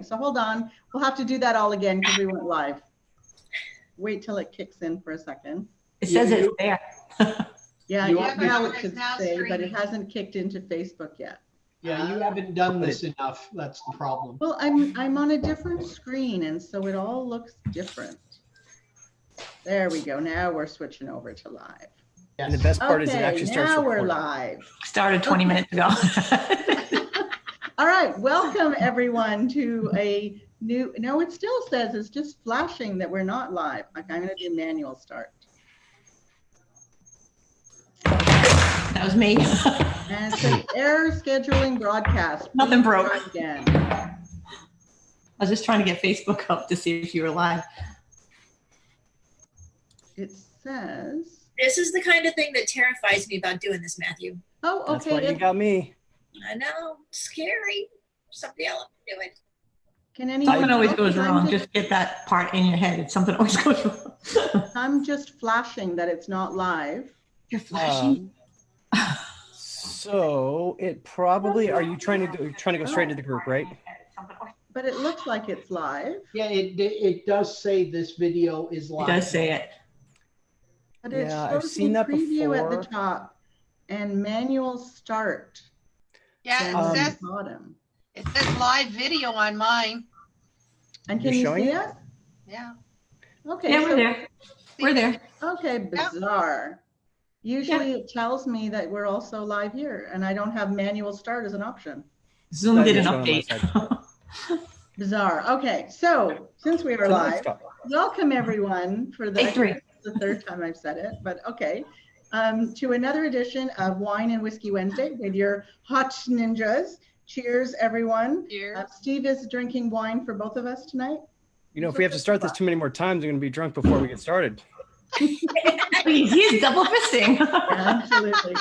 So hold on, we'll have to do that all again because we went live. Wait till it kicks in for a second. It says it's there. Yeah, now it should say, but it hasn't kicked into Facebook yet. Yeah, you haven't done this enough. That's the problem. Well, I'm on a different screen, and so it all looks different. There we go. Now we're switching over to live. Yes. And the best part is it actually starts now recording. We're live. Started 20 minutes ago. All right, welcome everyone to a new, no, it still says, it's just flashing that we're not live. Like, I'm gonna do manual start. That was me. And it says error scheduling broadcast. Nothing broke. Again. I was just trying to get Facebook up to see if you were live. It says. This is the kind of thing that terrifies me about doing this, Matthew. Oh, okay. That's why you got me. I know, scary. Something else do it. Can anyone? Something always goes wrong. Just get that part in your head. Something always goes wrong. I'm just flashing that it's not live. You're flashing. So it probably. Are you trying to go straight into the group, right? But it looks like it's live. Yeah, it does say this video is live. It does say it. But it Yeah, shows I've seen that preview before. at the top and manual start. Yeah, it says bottom. it says live video on mine. And can you showing see it? us? Yeah. Okay. Yeah, so- we're there. We're there. Okay, bizarre. Usually it tells me that we're also live here and I don't have manual start as an option. Zoom did an Showing on my update. Bizarre. Okay, so since we are live, welcome everyone for the, the third time I've said it, but okay, to another edition of Wine and Whiskey Wednesday with your hot ninjas. Cheers, everyone. Cheers. Steve is drinking wine for both of us tonight. You know, if we have to start this too many more times, I'm going to be drunk before we get started. He's double fisting. Yeah, absolutely,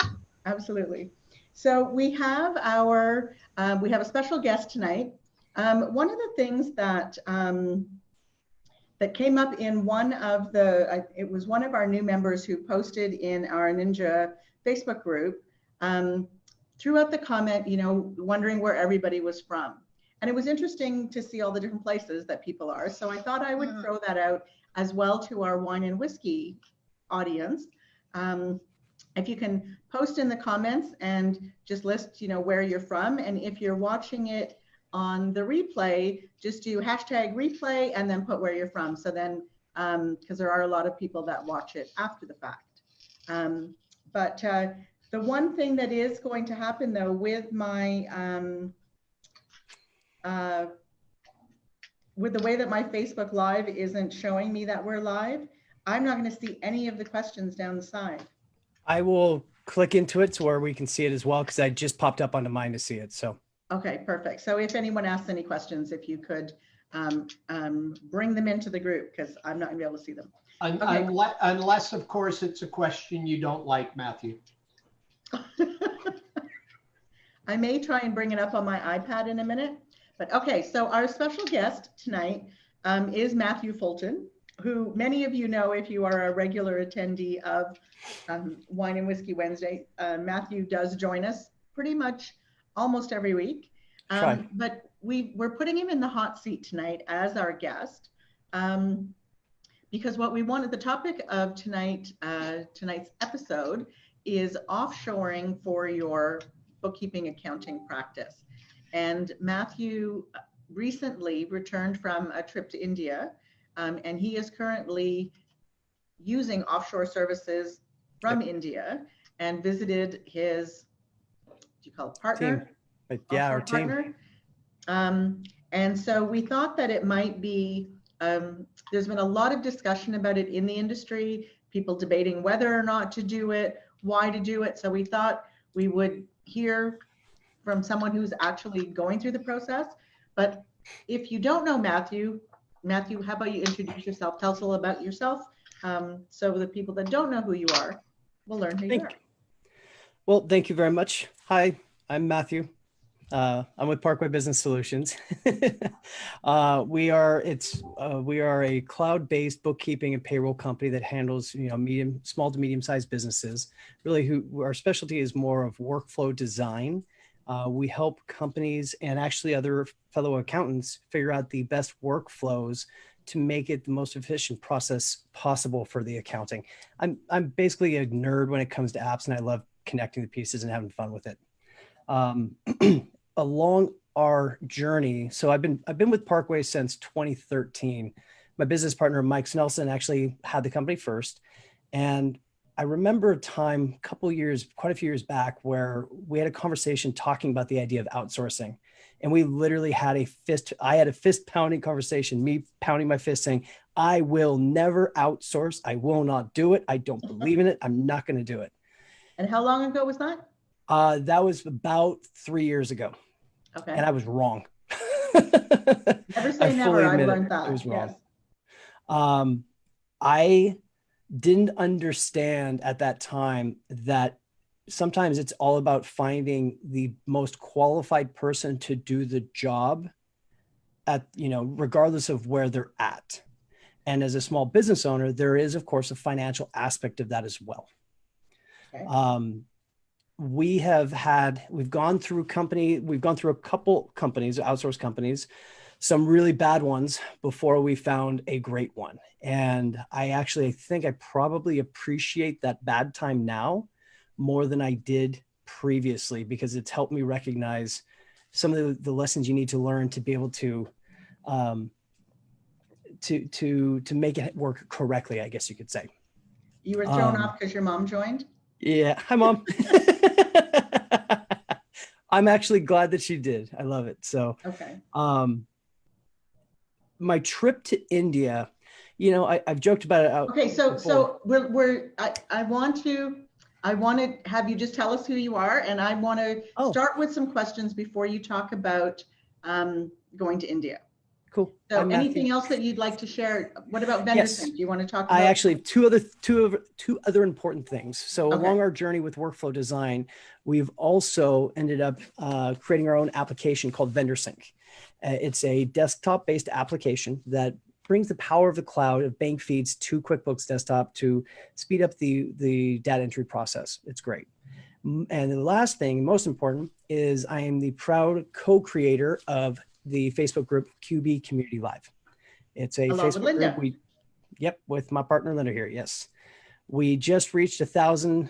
absolutely. So we have a special guest tonight. One of the things that that came up in one of the, it was one of our new members who posted in our Kninja Facebook group, threw out the comment, you know, wondering where everybody was from. And it was interesting to see all the different places that people are. So I thought I would throw that out as well to our wine and whiskey audience. If you can post in the comments and just list, you know, where you're from. And if you're watching it on the replay, just do hashtag replay and then put where you're from. So then, because there are a lot of people that watch it after the fact. But the one thing that is going to happen though with my, with the way that my Facebook Live isn't showing me that we're live, I'm not going to see any of the questions down the side. I will click into it to where we can see it as well, because I just popped up onto mine to see it. So. Okay, perfect. So if anyone asks any questions, if you could bring them into the group, because I'm not going to be able to see them. Okay. Unless, of course, it's a question you don't like, Matthew. I may try and bring it up on my iPad in a minute. But okay, so our special guest tonight is Matthew Fulton, who many of you know if you are a regular attendee of Wine and Whiskey Wednesday. Matthew does join us pretty much almost every week. But we're putting him in the hot seat tonight as our guest because what we wanted, the topic of tonight's episode is offshoring for your bookkeeping accounting practice. And Matthew recently returned from a trip to India, and he is currently using offshore services from India and visited his, what do you call it, partner? Team. Yeah, our partner. team. And so we thought that it might be, there's been a lot of discussion about it in the industry, people debating whether or not to do it, why to do it. So we thought we would hear from someone who's actually going through the process. But if you don't know Matthew, how about you introduce yourself? Tell us a little about yourself. So the people that don't know who you are will learn who you are. Well, thank you very much. Hi, I'm Matthew. I'm with Parkway Business Solutions. We are a cloud-based bookkeeping and payroll company that handles, you know, small to medium-sized businesses. Really, our specialty is more of workflow design We help companies and actually other fellow accountants figure out the best workflows to make it the most efficient process possible for the accounting. I'm basically a nerd when it comes to apps, and I love connecting the pieces and having fun with it. Along our journey, so I've been with Parkway since 2013. My business partner Mike Snelson actually had the company first, and I remember a time, quite a few years back, where we had a conversation talking about the idea of outsourcing. And we literally had I had a fist pounding conversation, me pounding my fist saying, I will never outsource. I will not do it. I don't believe in it. I'm not going to do it. And how long ago was that? That was about 3 years ago. Okay. And I was wrong. Never say never. I learned that. I was wrong. Yes. I didn't understand at that time that sometimes it's all about finding the most qualified person to do the job regardless of where they're at. And as a small business owner, there is, of course, a financial aspect of that as well. Okay. We've gone through a couple companies, outsourced companies, some really bad ones before we found a great one. And I think I probably appreciate that bad time now more than I did previously, because it's helped me recognize some of the lessons you need to learn to be able to make it work correctly, I guess you could say. You were thrown off because your mom joined? Yeah. Hi, Mom. I'm actually glad that she did. I love it. So, okay. My trip to India, I've joked about it. Okay. So I want to have you just tell us who you are. And I want to start with some questions before you talk about going to India. Cool. So anything else that you'd like to share? What about vendor sync? Do you want to talk about? I actually have two other important things. So along our journey with workflow design, we've also ended up creating our own application called Vendor Sync. It's a desktop-based application that brings the power of the cloud of bank feeds to QuickBooks Desktop to speed up the data entry process. It's great. And the last thing, most important, is I am the proud co-creator of the Facebook group QB Community Live. It's a Facebook group. With my partner Linda here. Yes, we just reached 1,000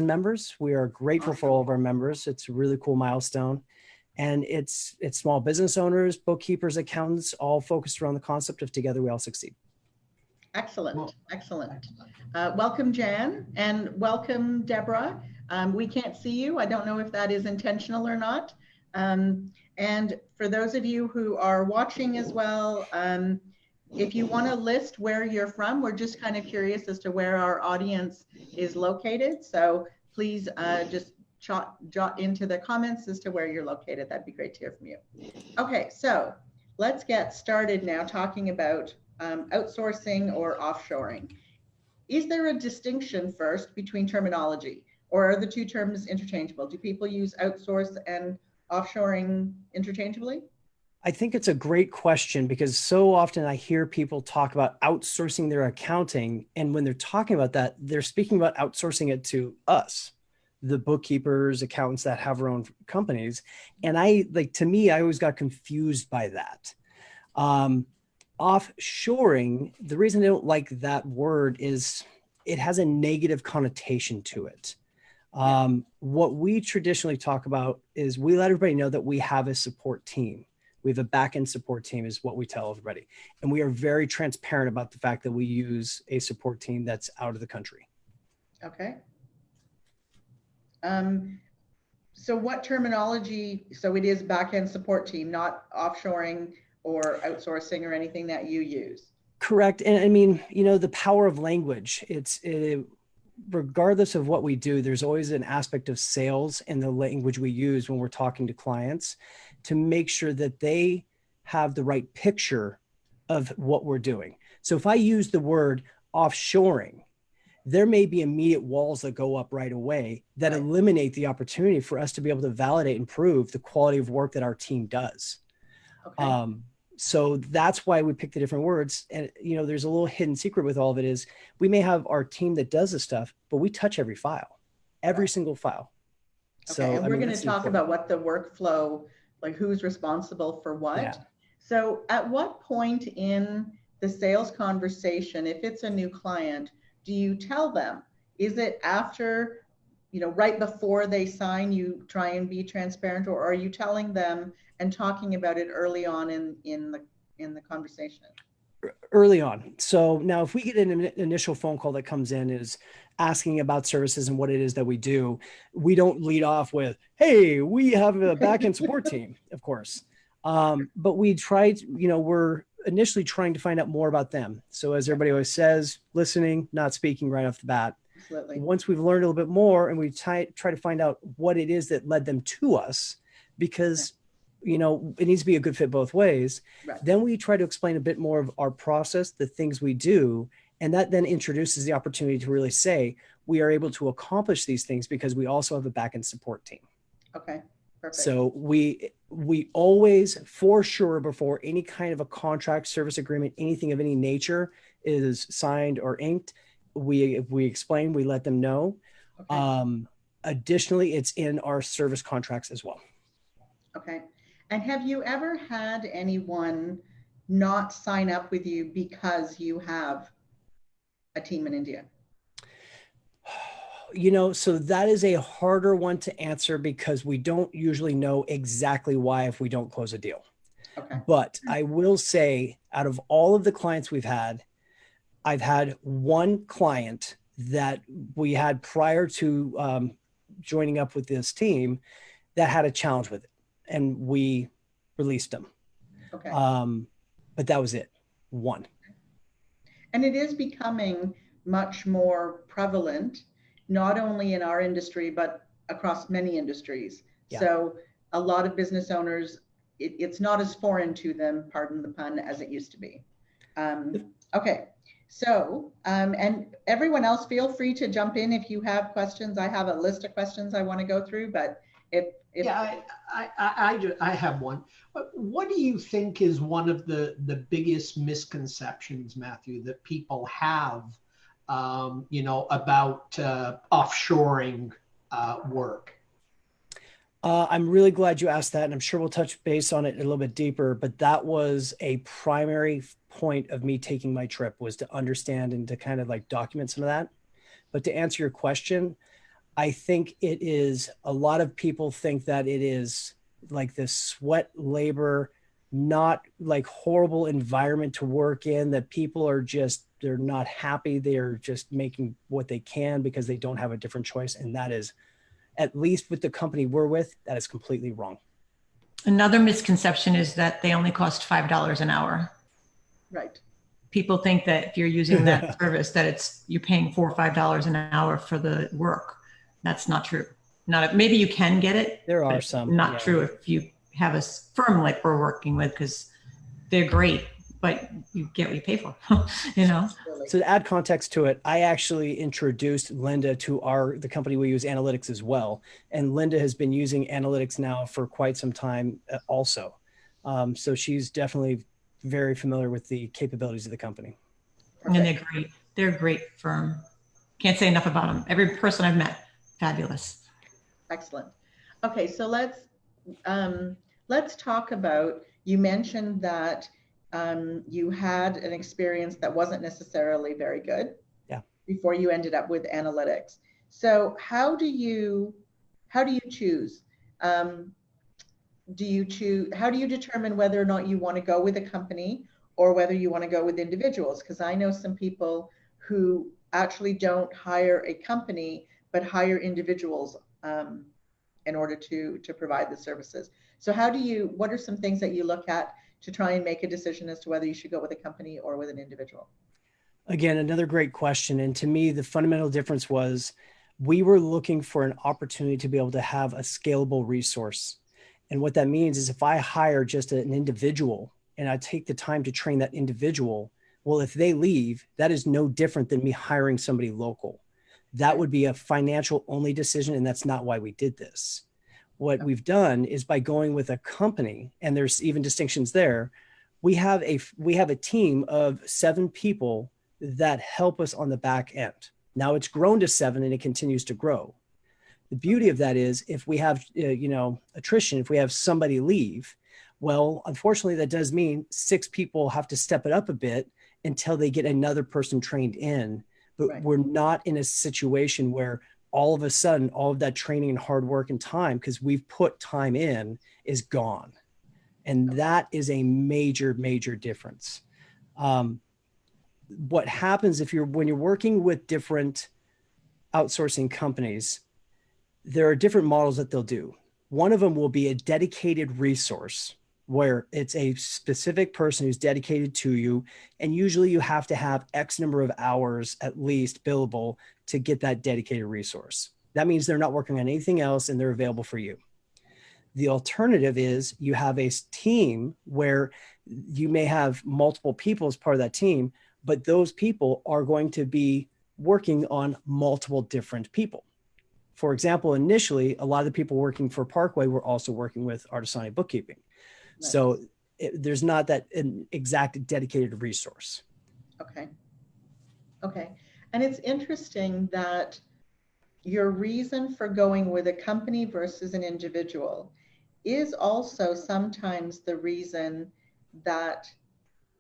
members. We are grateful for all of our members. It's a really cool milestone, and it's small business owners, bookkeepers, accountants, all focused around the concept of together we all succeed. Excellent, excellent. Welcome, Jan, and welcome, Deborah. We can't see you. I don't know if that is intentional or not. And for those of you who are watching as well, if you want to list where you're from, we're just kind of curious as to where our audience is located. So please just jot into the comments as to where you're located. That'd be great to hear from you. Okay, so let's get started now talking about outsourcing or offshoring. Is there a distinction first between terminology, or are the two terms interchangeable? Do people use outsource and offshoring interchangeably? I think it's a great question, because so often I hear people talk about outsourcing their accounting. And when they're talking about that, they're speaking about outsourcing it to us, the bookkeepers, accountants that have our own companies. And to me, I always got confused by that. Offshoring, the reason I don't like that word is it has a negative connotation to it. What we traditionally talk about is we let everybody know that we have a support team. We have a back-end support team is what we tell everybody. And we are very transparent about the fact that we use a support team that's out of the country. Okay. So what terminology, so it is back-end support team, not offshoring or outsourcing or anything that you use? Correct. And I mean, the power of language, regardless of what we do, there's always an aspect of sales in the language we use when we're talking to clients to make sure that they have the right picture of what we're doing. So if I use the word offshoring, there may be immediate walls that go up right away that eliminate the opportunity for us to be able to validate and prove the quality of work that our team does. Okay. So that's why we picked the different words. And, there's a little hidden secret with all of it is we may have our team that does this stuff, but we touch every file, every single file. So Okay, and I we're mean, going that's to talk important. about what the workflow, like who's responsible for what. Yeah. So at what point in the sales conversation, if it's a new client, do you tell them? Is it after, right before they sign, you try and be transparent, or are you telling them and talking about it early on in the conversation? Early on. So now if we get an initial phone call that comes in is asking about services and what it is that we do, we don't lead off with, hey, we have a backend support team, of course. But we tried, we're initially trying to find out more about them. So as everybody always says, listening, not speaking right off the bat. Absolutely. Once we've learned a little bit more and we try to find out what it is that led them to us, because it needs to be a good fit both ways. Right. Then we try to explain a bit more of our process, the things we do, and that then introduces the opportunity to really say we are able to accomplish these things because we also have a back-end support team. Okay, perfect. So we always, for sure, before any kind of a contract, service agreement, anything of any nature is signed or inked, we explain, we let them know. Okay. Additionally, it's in our service contracts as well. Okay. And have you ever had anyone not sign up with you because you have a team in India? So that is a harder one to answer because we don't usually know exactly why if we don't close a deal. Okay. But I will say, out of all of the clients we've had, I've had one client that we had prior to joining up with this team that had a challenge with it, and we released them. Okay. But that was it. One. And it is becoming much more prevalent, not only in our industry, but across many industries. Yeah. So a lot of business owners, it's not as foreign to them, pardon the pun, as it used to be. Okay. So, and everyone else, feel free to jump in if you have questions. I have a list of questions I want to go through, but I have one. What do you think is one of the biggest misconceptions, Matthew, that people have, about offshoring work? I'm really glad you asked that, and I'm sure we'll touch base on it a little bit deeper, but that was a primary point of me taking my trip, was to understand and to kind of like document some of that. But to answer your question, I think it is, a lot of people think that it is like this sweat labor, not like horrible environment to work in, that people are just, they're not happy. They're just making what they can because they don't have a different choice. And that is, at least with the company we're with, that is completely wrong. Another misconception is that they only cost $5 an hour. right. People think that if you're using that service, that you're paying $4 or $5 an hour for the work. That's not true. Maybe you can get it. There are some. Not true if you have a firm like we're working with, because they're great, but you get what you pay for. So to add context to it, I actually introduced Linda to the company we use, Analytics, as well. And Linda has been using Analytics now for quite some time also. So she's definitely very familiar with the capabilities of the company. And they're great. They're a great firm. Can't say enough about them. Every person I've met, fabulous. Excellent. Okay, so let's talk about, you mentioned that you had an experience that wasn't necessarily very good before you ended up with Analytics. So how do you choose? How do you determine whether or not you want to go with a company or whether you want to go with individuals? Because I know some people who actually don't hire a company, but hire individuals in order to provide the services. So what are some things that you look at to try and make a decision as to whether you should go with a company or with an individual? Again, another great question. And to me, the fundamental difference was we were looking for an opportunity to be able to have a scalable resource. And what that means is if I hire just an individual and I take the time to train that individual, well, if they leave, that is no different than me hiring somebody local. That would be a financial only decision. And that's not why we did this. What we've done is by going with a company, and there's even distinctions there, we have a team of 7 people that help us on the back end. Now it's grown to 7 and it continues to grow. The beauty of that is if we have, attrition, if we have somebody leave, well, unfortunately, that does mean 6 people have to step it up a bit until they get another person trained in. But Right. we're not in a situation where all of a sudden, all of that training and hard work and time, because we've put time in, is gone. And that is a major, major difference. What happens when you're working with different outsourcing companies, there are different models that they'll do. One of them will be a dedicated resource where it's a specific person who's dedicated to you. And usually you have to have X number of hours at least billable to get that dedicated resource. That means they're not working on anything else and they're available for you. The alternative is you have a team where you may have multiple people as part of that team, but those people are going to be working on multiple different people. For example, initially, a lot of the people working for Parkway were also working with Artisani Bookkeeping. Nice. So there's not that an exact dedicated resource. Okay. Okay. And it's interesting that your reason for going with a company versus an individual is also sometimes the reason that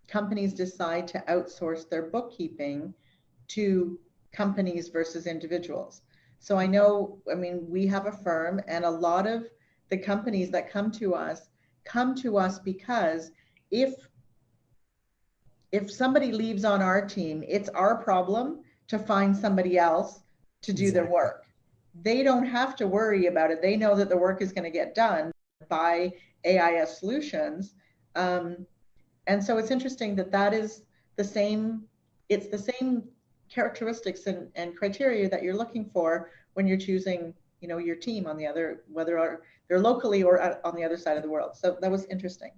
companies decide to outsource their bookkeeping to companies versus individuals. So I know, we have a firm, and a lot of the companies that come to us because if somebody leaves on our team, it's our problem to find somebody else to do their work. They don't have to worry about it. They know that the work is going to get done by AIS Solutions. And so it's interesting that is the same, it's the same characteristics and criteria that you're looking for when you're choosing, your team on the other, whether they're locally or on the other side of the world. So that was interesting.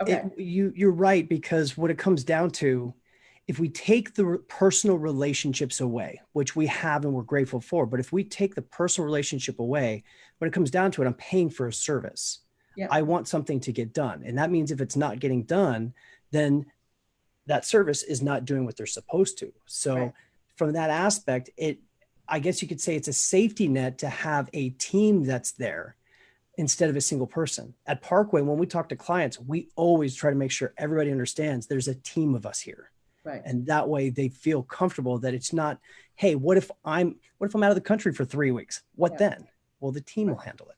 Okay. You're right, because what it comes down to, if we take the personal relationships away, which we have and we're grateful for, but if we take the personal relationship away, when it comes down to it, I'm paying for a service. Yeah. I want something to get done. And that means if it's not getting done, then that service is not doing what they're supposed to. So Right. From that aspect, I guess you could say it's a safety net to have a team that's there instead of a single person. At Parkway, when we talk to clients, we always try to make sure everybody understands there's a team of us here. Right. And that way they feel comfortable that it's not, hey, what if I'm out of the country for 3 weeks? What then? Well, the team will handle it.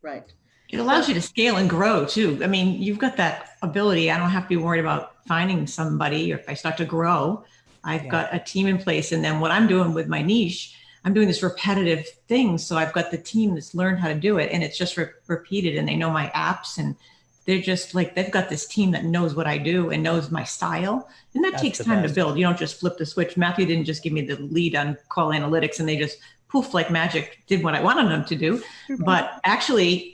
Right. It allows you to scale and grow too. You've got that ability. I don't have to be worried about finding somebody, or if I start to grow, I've got a team in place. And then what I'm doing with my niche, I'm doing this repetitive thing. So I've got the team that's learned how to do it, and it's just repeated, and they know my apps, and they're just like, they've got this team that knows what I do and knows my style. And that takes time to build. You don't just flip the switch. Matthew didn't just give me the lead on call analytics and they just poof like magic did what I wanted them to do. But actually,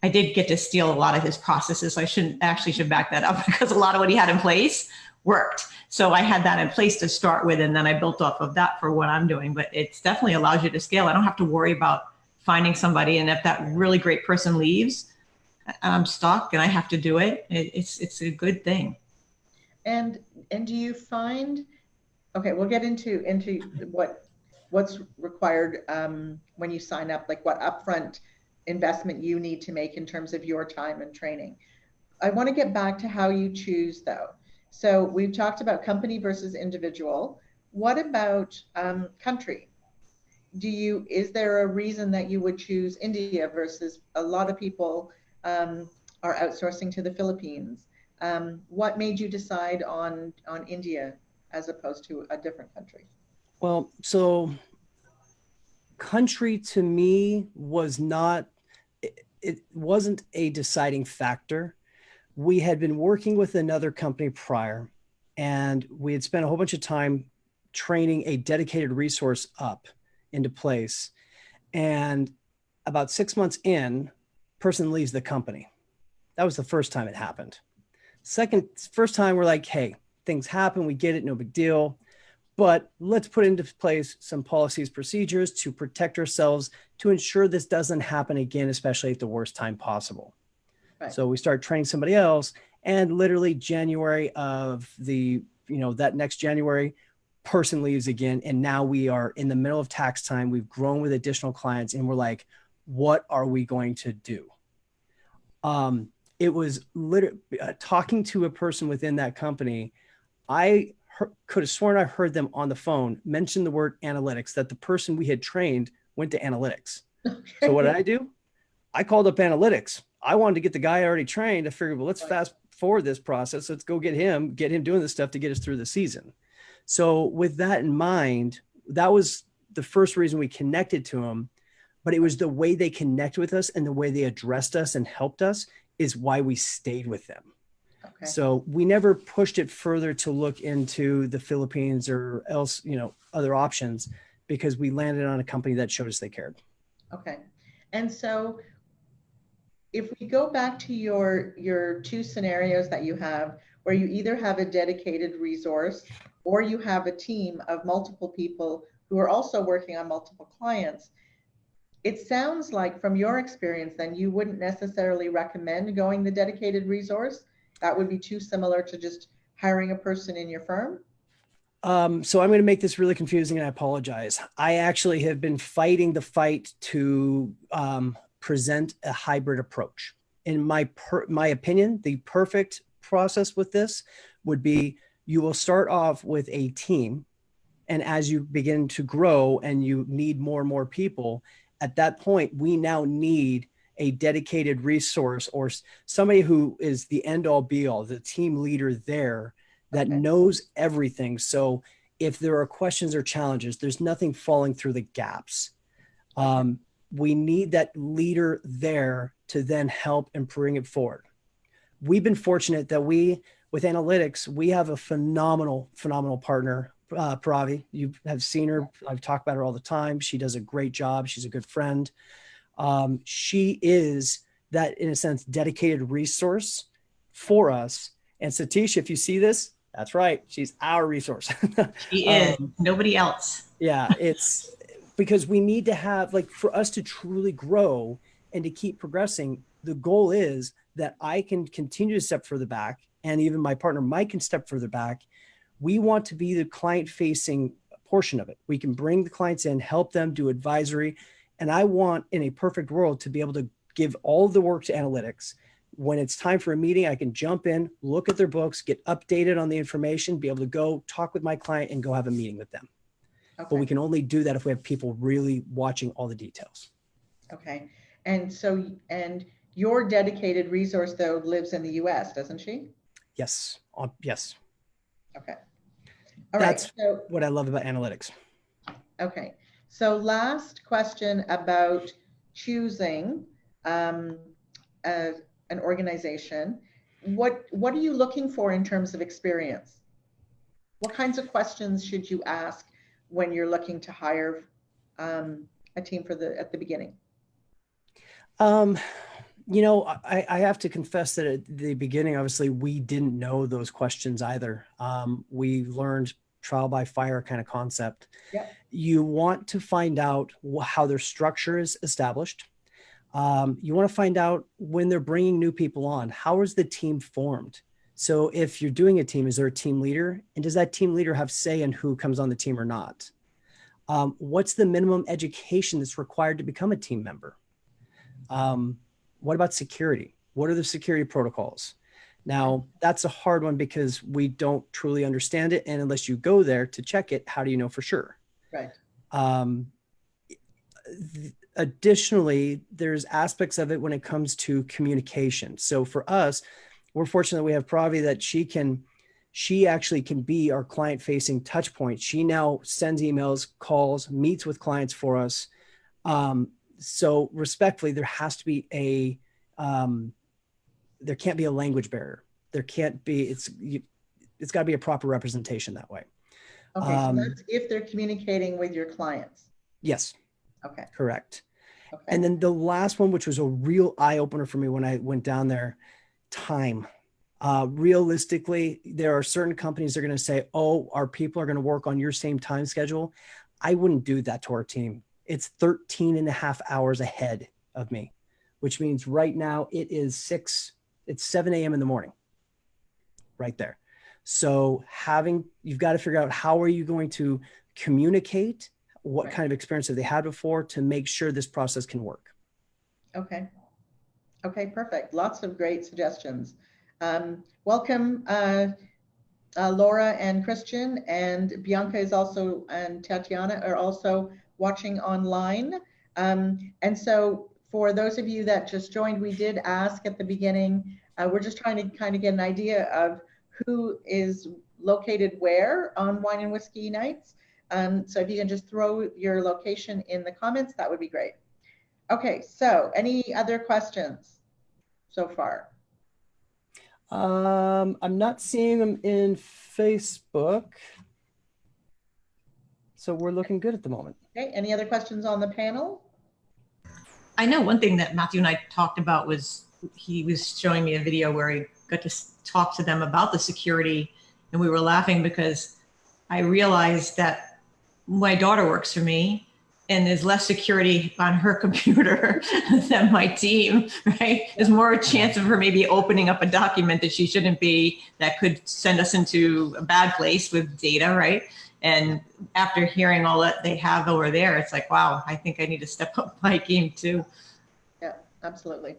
I did get to steal a lot of his processes. So I should back that up, because a lot of what he had in place worked. So I had that in place to start with, and then I built off of that for what I'm doing. But it definitely allows you to scale. I don't have to worry about finding somebody. And if that really great person leaves, I'm stuck and I have to do it. It's a good thing. And do you find, okay, we'll get into what's required when you sign up, like what upfront investment you need to make in terms of your time and training. I want to get back to how you choose though. So we've talked about company versus individual. What about country? Is there a reason that you would choose India versus a lot of people are outsourcing to the Philippines? What made you decide on India as opposed to a different country? Well, so country to me was not, it wasn't a deciding factor. We had been working with another company prior, and we had spent a whole bunch of time training a dedicated resource up into place. And about 6 months in, person leaves the company. That was the first time it happened. First time we're like, hey, things happen. We get it. No big deal. But let's put into place some policies, procedures to protect ourselves, to ensure this doesn't happen again, especially at the worst time possible. Right. So we start training somebody else, and literally January of that next January, person leaves again. And now we are in the middle of tax time. We've grown with additional clients and we're like, what are we going to do? It was literally talking to a person within that company. I could have sworn I heard them on the phone mention the word analytics, that the person we had trained went to analytics. So what did I do? I called up analytics. I wanted to get the guy I already trained. I figured, well, let's fast forward this process. Let's go get him doing this stuff to get us through the season. So with that in mind, that was the first reason we connected to him, but it was the way they connect with us and the way they addressed us and helped us is why we stayed with them. Okay. So we never pushed it further to look into the Philippines or else, other options, because we landed on a company that showed us they cared. Okay. And so if we go back to your two scenarios that you have, where you either have a dedicated resource or you have a team of multiple people who are also working on multiple clients, it sounds like from your experience, then you wouldn't necessarily recommend going the dedicated resource. That would be too similar to just hiring a person in your firm. So I'm going to make this really confusing and I apologize. I actually have been fighting the fight to present a hybrid approach. In my opinion, the perfect process with this would be you will start off with a team. And as you begin to grow and you need more and more people, at that point, we now need a dedicated resource or somebody who is the end all be all, the team leader there that knows everything. So if there are questions or challenges, there's nothing falling through the gaps. We need that leader there to then help and bring it forward. We've been fortunate that with analytics, we have a phenomenal partner, Pravi. You have seen her. I've talked about her all the time. She does a great job. She's a good friend. She is that, in a sense, dedicated resource for us. And Satish, if you see this, that's right. She's our resource. She is. Nobody else. Yeah, it's because we need to have, for us to truly grow and to keep progressing, the goal is that I can continue to step further back, and even my partner Mike can step further back. We want to be the client-facing portion of it. We can bring the clients in, help them do advisory. And I want, in a perfect world, to be able to give all the work to analytics. When it's time for a meeting, I can jump in, look at their books, get updated on the information, be able to go talk with my client and go have a meeting with them. Okay. But we can only do that if we have people really watching all the details. Okay. And your dedicated resource, though, lives in the US, doesn't she? Yes. Yes. Okay. That's what I love about analytics. Okay. So last question about choosing an organization. What are you looking for in terms of experience? What kinds of questions should you ask when you're looking to hire a team at the beginning? I have to confess that at the beginning, obviously, we didn't know those questions either. We learned trial by fire kind of concept. Yep. You want to find out how their structure is established. You want to find out when they're bringing new people on, how is the team formed? So if you're doing a team, is there a team leader? And does that team leader have say in who comes on the team or not? What's the minimum education that's required to become a team member? What about security? What are the security protocols? Now, that's a hard one because we don't truly understand it. And unless you go there to check it, how do you know for sure? Right. Additionally, there's aspects of it when it comes to communication. So for us, we're fortunate we have Pravi that she actually can be our client-facing touch point. She now sends emails, calls, meets with clients for us. So respectfully, there has to be there can't be a language barrier. There can't be, it's got to be a proper representation that way. Okay, so that's if they're communicating with your clients. Yes. Okay. Correct. Okay. And then the last one, which was a real eye opener for me when I went down there, time. Realistically, there are certain companies that are going to say, oh, our people are going to work on your same time schedule. I wouldn't do that to our team. It's 13 and a half hours ahead of me, which means right now it's 7 a.m. in the morning right there. So you've got to figure out how are you going to communicate, what kind of experience have they had before to make sure this process can work. Okay. Okay, perfect. Lots of great suggestions. Welcome, Laura and Christian, and Bianca is also, and Tatiana are also watching online. And so for those of you that just joined, we did ask at the beginning, we're just trying to kind of get an idea of who is located where on Wine and Whiskey Nights. So if you can just throw your location in the comments, that would be great. Okay, so any other questions so far? I'm not seeing them in Facebook. So we're looking good at the moment. Okay, any other questions on the panel? I know one thing that Matthew and I talked about was he was showing me a video where he got to talk to them about the security, and we were laughing because I realized that my daughter works for me and there's less security on her computer than my team, right? There's more chance of her maybe opening up a document that she shouldn't be, that could send us into a bad place with data, right? And after hearing all that they have over there, it's like, wow, I think I need to step up my game too. Yeah, absolutely.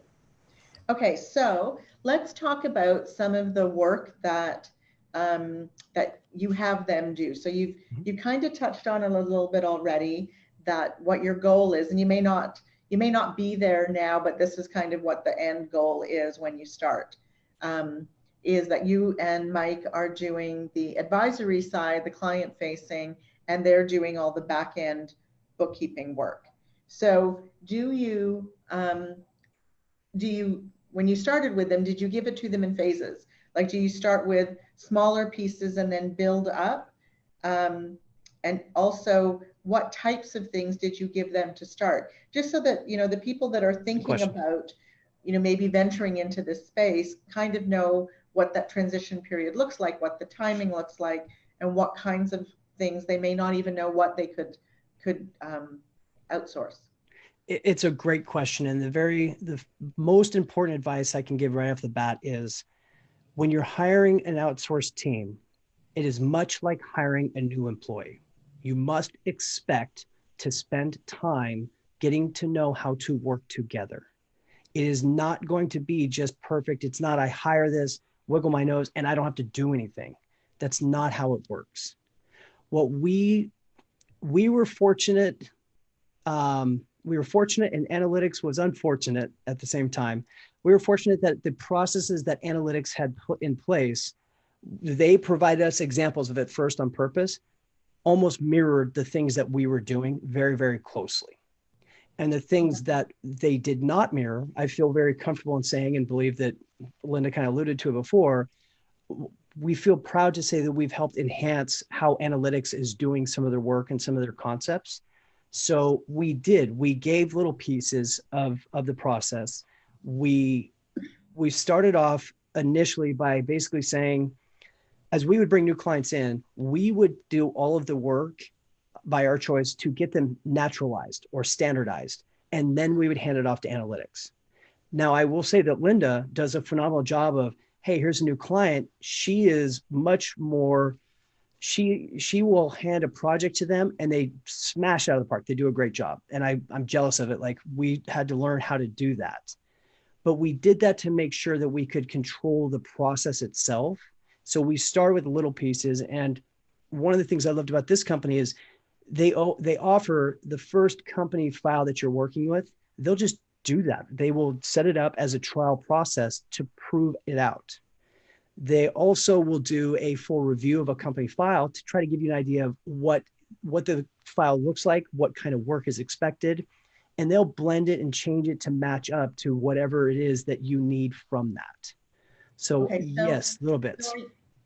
Okay, so let's talk about some of the work that that you have them do. So you kind of touched on it a little bit already, that what your goal is, and you may not be there now, but this is kind of what the end goal is when you start. Is that you and Mike are doing the advisory side, the client facing, and they're doing all the back end bookkeeping work. So do you, when you started with them, did you give it to them in phases? Like, do you start with smaller pieces and then build up? And also, what types of things did you give them to start? Just so that, you know, the people that are thinking about, you know, maybe venturing into this space kind of know what that transition period looks like, what the timing looks like, and what kinds of things they may not even know what they could outsource. It's a great question. And the most important advice I can give right off the bat is when you're hiring an outsourced team, it is much like hiring a new employee. You must expect to spend time getting to know how to work together. It is not going to be just perfect. It's not, I hire this, wiggle my nose, and I don't have to do anything. That's not how it works. What we were fortunate, and analytics was unfortunate at the same time. We were fortunate that the processes that analytics had put in place, they provided us examples of it first on purpose, almost mirrored the things that we were doing very, very closely. And the things that they did not mirror, I feel very comfortable in saying, and believe that Linda kind of alluded to it before, we feel proud to say that we've helped enhance how analytics is doing some of their work and some of their concepts. So we gave little pieces of the process. We started off initially by basically saying, as we would bring new clients in, we would do all of the work by our choice to get them naturalized or standardized, and then we would hand it off to analytics. Now, I will say that Linda does a phenomenal job of, hey, here's a new client. She is much more, she will hand a project to them and they smash out of the park. They do a great job. And I'm jealous of it. Like, we had to learn how to do that. But we did that to make sure that we could control the process itself. So we start with little pieces. And one of the things I loved about this company is they offer the first company file that you're working with. They'll just do that. They will set it up as a trial process to prove it out. They also will do a full review of a company file to try to give you an idea of what the file looks like, what kind of work is expected, and they'll blend it and change it to match up to whatever it is that you need from that. So, yes, little bits. So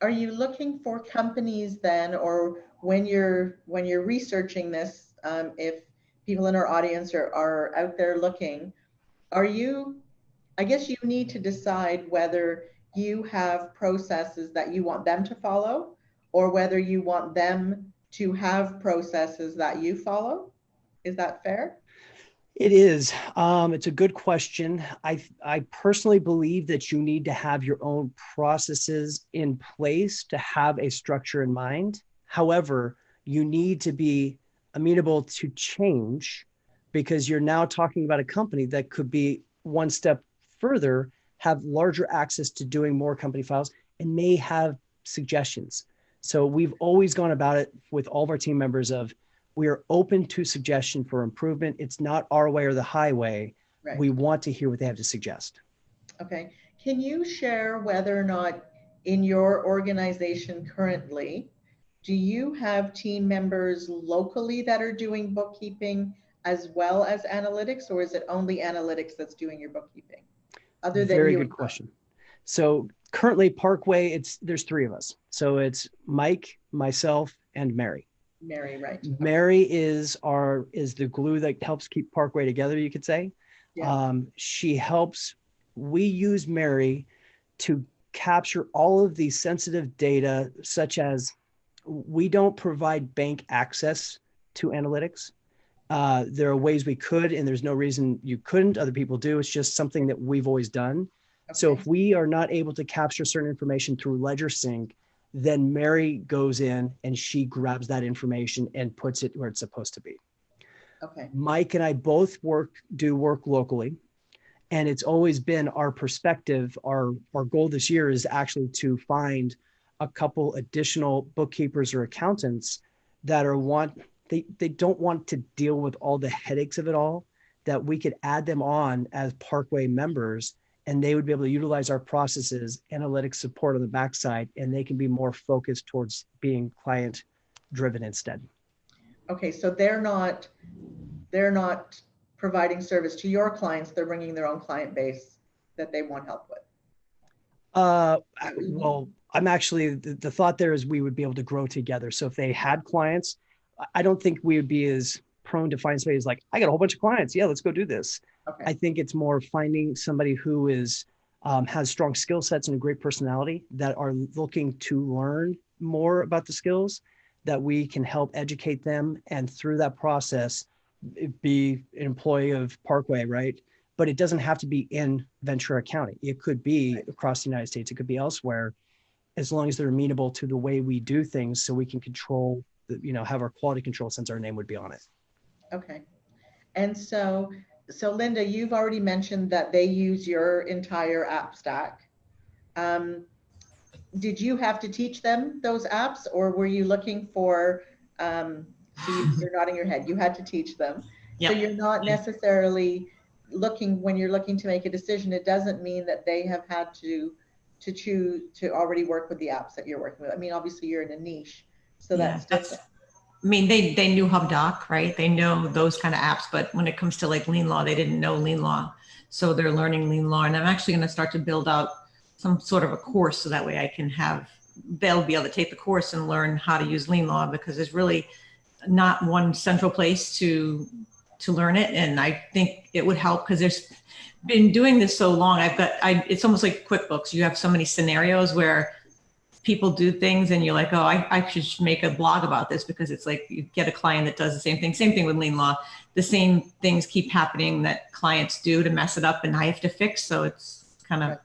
are you looking for companies then, or when you're researching this, if people in our audience are out there looking, I guess you need to decide whether you have processes that you want them to follow or whether you want them to have processes that you follow. Is that fair? It is. It's a good question. I personally believe that you need to have your own processes in place to have a structure in mind. However, you need to be amenable to change because you're now talking about a company that could be one step further, have larger access to doing more company files, and may have suggestions. So we've always gone about it with all of our team members of, we are open to suggestion for improvement. It's not our way or the highway. Right. We want to hear what they have to suggest. Okay. Can you share whether or not in your organization currently, do you have team members locally that are doing bookkeeping as well as analytics, or is it only analytics that's doing your bookkeeping? Other than Very you good question. So currently Parkway, there's three of us. So it's Mike, myself, and Mary. Mary, right. Mary is the glue that helps keep Parkway together, you could say. Yeah. We use Mary to capture all of the sensitive data, such as we don't provide bank access to analytics. There are ways we could, and there's no reason you couldn't. Other people do. It's just something that we've always done. Okay. So if we are not able to capture certain information through Ledger Sync, then Mary goes in and she grabs that information and puts it where it's supposed to be. Okay. Mike and I both do work locally. And it's always been our perspective. Our goal this year is actually to find a couple additional bookkeepers or accountants that they don't want to deal with all the headaches of it all, that we could add them on as Parkway members, and they would be able to utilize our processes, analytics support on the backside, and they can be more focused towards being client driven instead. Okay, so they're not providing service to your clients. They're bringing their own client base that they want help with. Well, I'm actually, the thought there is we would be able to grow together. So if they had clients, I don't think we would be as prone to find somebody who's like, I got a whole bunch of clients. Yeah, let's go do this. Okay. I think it's more finding somebody who has strong skill sets and a great personality that are looking to learn more about the skills, that we can help educate them, and through that process be an employee of Parkway, right? But it doesn't have to be in Ventura County. It could be across the United States. It could be elsewhere, as long as they're amenable to the way we do things, so we can control, have our quality control, since our name would be on it. Okay. And so Linda, you've already mentioned that they use your entire app stack. Did you have to teach them those apps, or were you looking for, you're nodding your head, you had to teach them. Yep. So you're not necessarily when you're looking to make a decision, it doesn't mean that they have had to choose to already work with the apps that you're working with. I mean, obviously you're in a niche, so that's different. I mean, they knew HubDoc, right? They know those kind of apps, but when it comes to like lien law, they didn't know lien law. So they're learning lien law. And I'm actually going to start to build out some sort of a course, so that way they'll be able to take the course and learn how to use lien law, because there's really not one central place to learn it. And I think it would help, because there's been doing this so long. It's almost like QuickBooks. You have so many scenarios where people do things and you're like, oh, I should make a blog about this, because it's like you get a client that does the same thing with lien law. The same things keep happening that clients do to mess it up, and I have to fix. So it's kind of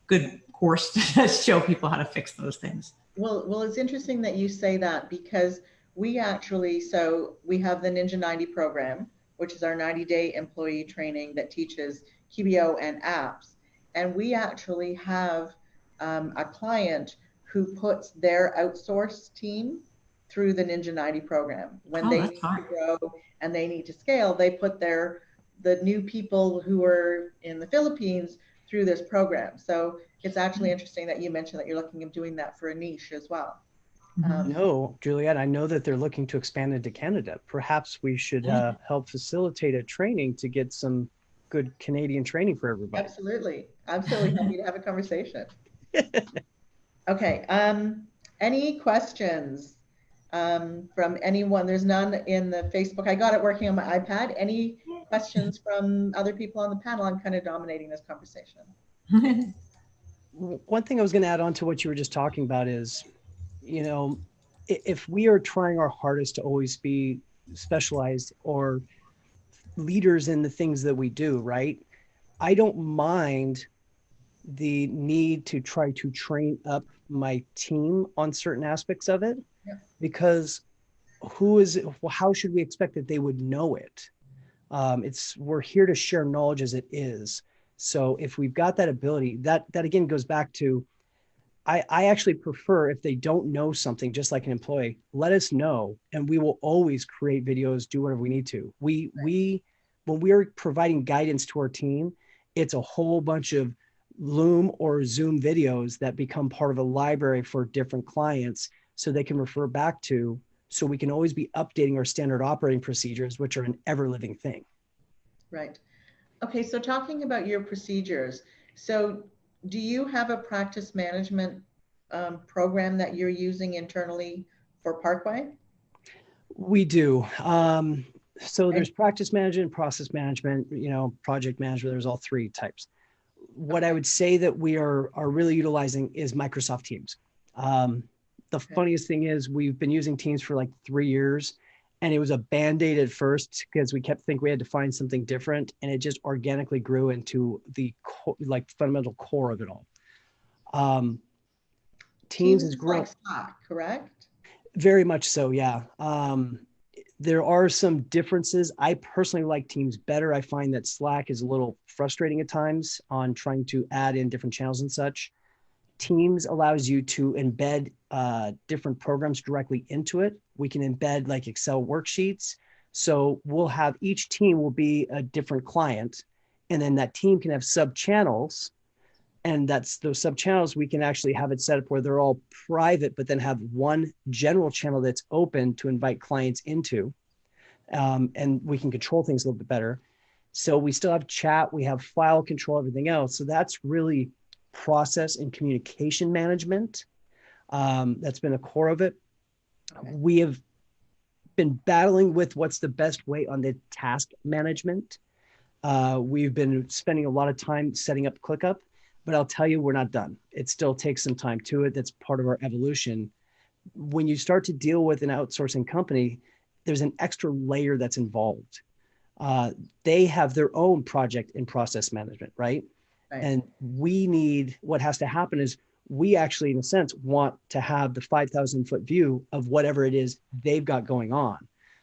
good course to show people how to fix those things. Well, it's interesting that you say that, because we have the Kninja 90 program, which is our 90-day employee training that teaches QBO and apps. And we actually have a client who puts their outsourced team through the Kninja 90 program. When they need to grow and they need to scale, they put the new people who are in the Philippines through this program. So it's actually interesting that you mentioned that you're looking at doing that for a niche as well. No, Juliet, I know that they're looking to expand into Canada. Perhaps we should help facilitate a training to get some good Canadian training for everybody. Absolutely. Happy to have a conversation. Okay. Any questions from anyone? There's none in the Facebook. I got it working on my iPad. Any questions from other people on the panel? I'm kind of dominating this conversation. One thing I was going to add on to what you were just talking about is, if we are trying our hardest to always be specialized or leaders in the things that we do, right? I don't mind the need to try to train up my team on certain aspects of it, Yeah. because how should we expect that they would know it? We're here to share knowledge as it is. So if we've got that ability, that again goes back to, I actually prefer, if they don't know something, just like an employee, let us know, and we will always create videos, do whatever we need to. When we are providing guidance to our team, it's a whole bunch of Loom or Zoom videos that become part of a library for different clients, so they can refer back to, so we can always be updating our standard operating procedures, which are an ever living thing. Right. Okay, so talking about your procedures, so do you have a practice management program that you're using internally for Parkway? We do. So there's practice management, process management, project management. There's all three types. What I would say that we are really utilizing is Microsoft Teams. The funniest thing is, we've been using Teams for like 3 years, and it was a Band-Aid at first because we kept thinking we had to find something different, and it just organically grew into the fundamental core of it all. Teams is great. Like Slack, correct? Very much so, yeah. There are some differences. I personally like Teams better. I find that Slack is a little frustrating at times on trying to add in different channels and such. Teams allows you to embed different programs directly into it. We can embed like Excel worksheets. So we'll have, each team will be a different client, and then that team can have sub channels. And that's those sub channels, we can actually have it set up where they're all private, but then have one general channel that's open to invite clients into. And we can control things a little bit better. So we still have chat, we have file control, everything else. So that's really process and communication management. That's been a core of it. We have been battling with what's the best way on the task management. We've been spending a lot of time setting up ClickUp, but I'll tell you, we're not done. It still takes some time to it. That's part of our evolution. When you start to deal with an outsourcing company, there's an extra layer that's involved. They have their own project and process management, right? And what has to happen is, we actually, in a sense, want to have the 5,000-foot view of whatever it is they've got going on.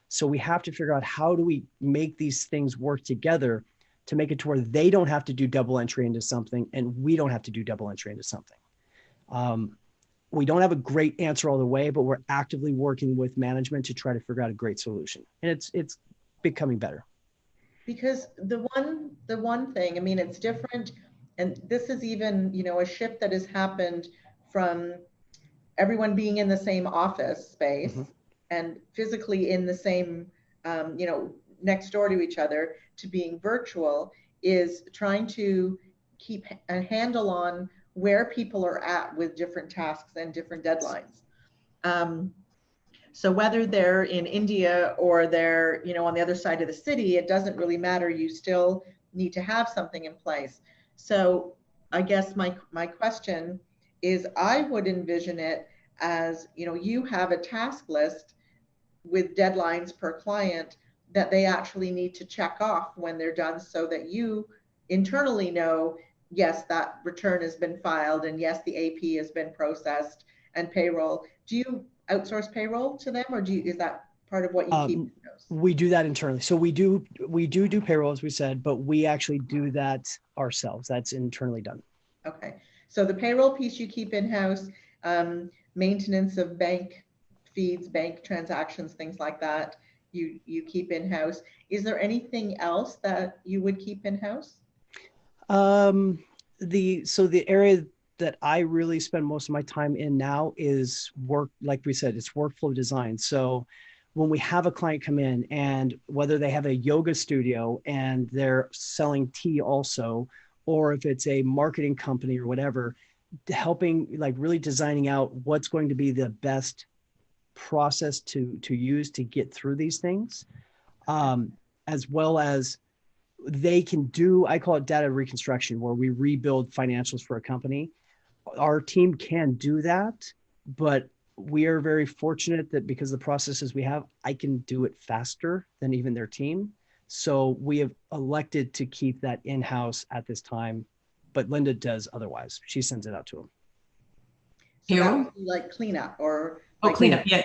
So we have to figure out, how do we make these things work together to make it to where they don't have to do double entry into something, and we don't have to do double entry into something. We don't have a great answer all the way, but we're actively working with management to try to figure out a great solution. And it's becoming better. Because the one thing, I mean, it's different. And this is even, a shift that has happened from everyone being in the same office space and physically in the same, next door to each other, to being virtual, is trying to keep a handle on where people are at with different tasks and different deadlines. So whether they're in India or they're, on the other side of the city, it doesn't really matter. You still need to have something in place. So I guess my question is, I would envision it as, you have a task list with deadlines per client that they actually need to check off when they're done, so that you internally know, yes, that return has been filed, and yes, the AP has been processed, and payroll. Do you outsource payroll to them, or is that part of what you keep in-house? We do that internally. So we do payroll, as we said, but we actually do that ourselves. That's internally done. Okay. So the payroll piece you keep in-house, maintenance of bank feeds, bank transactions, things like that, you keep in-house. Is there anything else that you would keep in-house? The area that I really spend most of my time in now is work. Like we said, it's workflow design. So when we have a client come in, and whether they have a yoga studio and they're selling tea also, or if it's a marketing company or whatever, helping, like, really designing out what's going to be the best process to use to get through these things, as well as they can do, I call it data reconstruction, where we rebuild financials for a company. Our team can do that, but we are very fortunate that because of the processes we have, I can do it faster than even their team. So we have elected to keep that in-house at this time, but Linda does otherwise. She sends it out to them. So that Hero? would be like cleanup or Oh, like, cleanup. Yeah.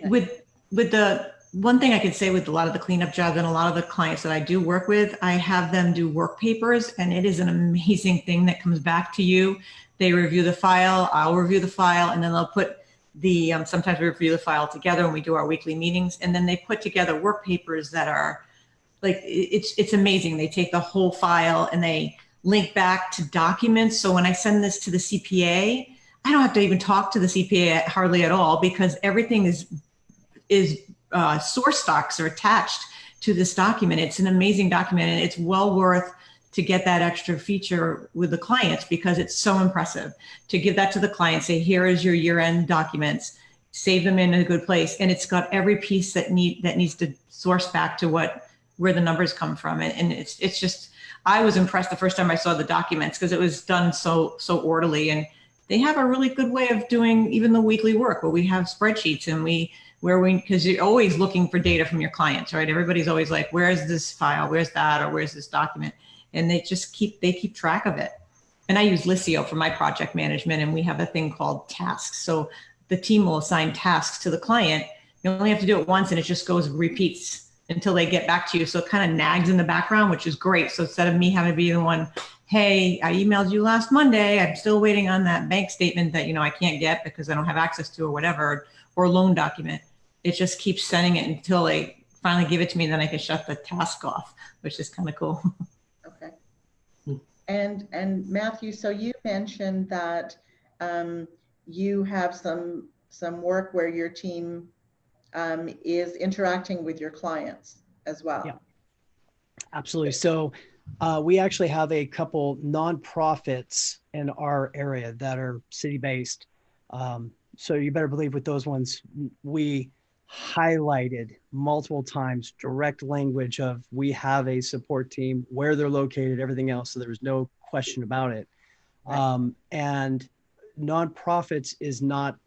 With the one thing I could say with a lot of the cleanup jobs and a lot of the clients that I do work with, I have them do work papers, and it is an amazing thing that comes back to you. They review the file, I'll review the file, and then they'll put the, sometimes we review the file together when we do our weekly meetings, and then they put together work papers that are like, it's amazing. They take the whole file and they link back to documents. So when I send this to the CPA, I don't have to even talk to the CPA hardly at all, because everything is source docs are attached to this document. It's an amazing document, and it's well worth to get that extra feature with the clients, because it's so impressive to give that to the client, say, here is your year-end documents, save them in a good place. And it's got every piece that needs to source back to where the numbers come from. And it's just, I was impressed the first time I saw the documents, because it was done so orderly. And they have a really good way of doing even the weekly work, where we have spreadsheets and because you're always looking for data from your clients, right? Everybody's always like, where's this file? Where's that? Or where's this document? And they keep track of it. And I use Lisio for my project management, and we have a thing called tasks. So the team will assign tasks to the client. You only have to do it once, and it just repeats until they get back to you. So it kind of nags in the background, which is great. So instead of me having to be the one, hey, I emailed you last Monday, I'm still waiting on that bank statement that, I can't get because I don't have access to, or whatever, or loan document. It just keeps sending it until they finally give it to me. Then I can shut the task off, which is kind of cool. Okay. And Matthew, so you mentioned that you have some work where your team is interacting with your clients as well. Yeah, absolutely. So we actually have a couple nonprofits in our area that are city-based. So you better believe with those ones, we highlighted multiple times direct language of, we have a support team, where they're located, everything else. So there was no question about it. Right. And nonprofits it's not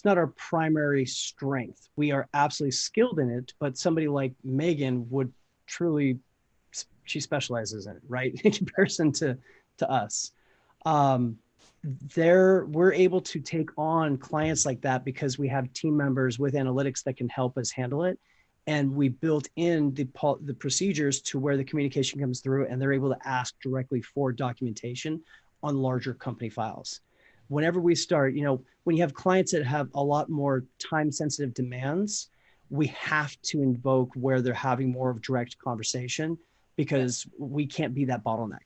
our primary strength. We are absolutely skilled in it, but somebody like Megan would truly, she specializes in it, right? In comparison to us. We're able to take on clients like that because we have team members with analytics that can help us handle it. And we built in the procedures to where the communication comes through, and they're able to ask directly for documentation on larger company files. Whenever we start, when you have clients that have a lot more time sensitive demands, we have to invoke where they're having more of direct conversation, because we can't be that bottleneck.